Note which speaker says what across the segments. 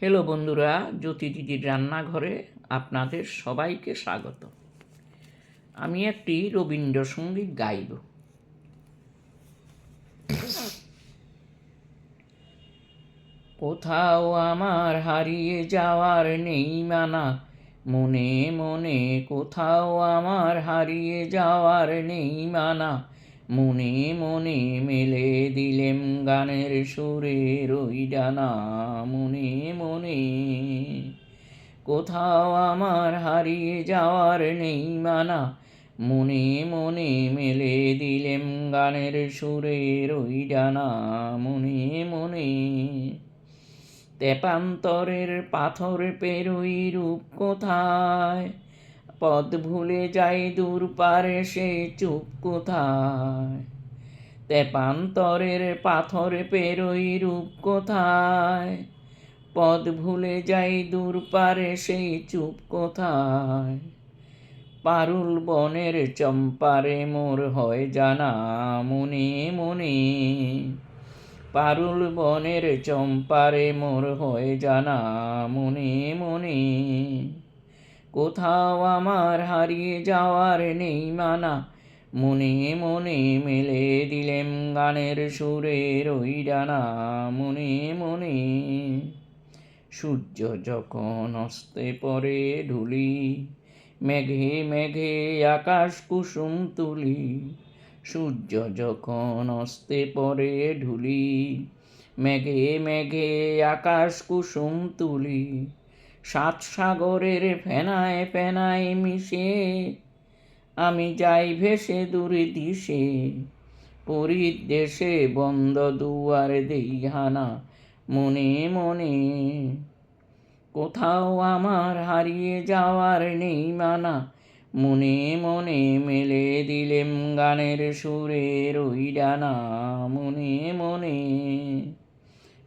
Speaker 1: Hello বন্ধুরা, জ্যোতি দিদির রান্নাঘরে আপনাদের সবাইকে স্বাগত। আমি একটি রবীন্দ্রসঙ্গীত গাইব। কোথাও আমার হারিয়ে যাওয়ার নেই মানা, মনে মনে কোথাও আমার হারিয়ে যাওয়ার নেই মানা, মনে মনে মেলে দিলেম গানের সুরের ওই ডানা, মনে মনে কোথাও আমার হারিয়ে যাওয়ার নেই মানা, মনে মনে মেলে দিলেম গানের সুরের ওই ডানা, মনে মনে তেপান্তরের পাথর পেরোই রূপ কোথায়, পথ ভুলে যাই দূর পারে সে চুপ কোথায়, তেপান্তরের পাথর পেরোই রূপ কোথায়, পথ ভুলে যাই দূর পারে সেই চুপ কোথায়, পারুল বনের চম্পারে মোর হয় জানা, মনে মনে পারুল বনের চম্পারে মোর হয় জানা, মনে মনে কোথাও আমার হারিয়ে যাওয়ার নেই মানা, মনে মনে মেলে দিলেম গানের সুরের ওই ডানা, মনে মনে সূর্য যখন অস্তে পড়ে ঢুলি, মেঘে মেঘে আকাশ কুসুম তুলি, সূর্য যখন অস্তে পড়ে ঢুলি, মেঘে মেঘে আকাশ কুসুম তুলি, সাত সাগরের ফেনায় ফেনায় মিশে আমি যাই ভেসে দূরে দিশে, পরীর দেশে বন্ধ দুয়ার দেই হানা, মনে মনে কোথাও আমার হারিয়ে যাওয়ার নেই মানা, মনে মনে মেলে দিলেম গানের সুরের ওই ডানা, মনে মনে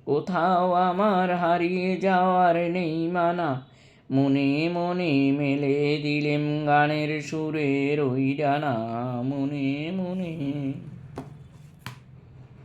Speaker 1: কোথাও আমার হারিয়ে যাওয়ার নেই মানা, মনে মনে মেলে দিলেম গানের সুরের ওই ডানা, মনে মনে।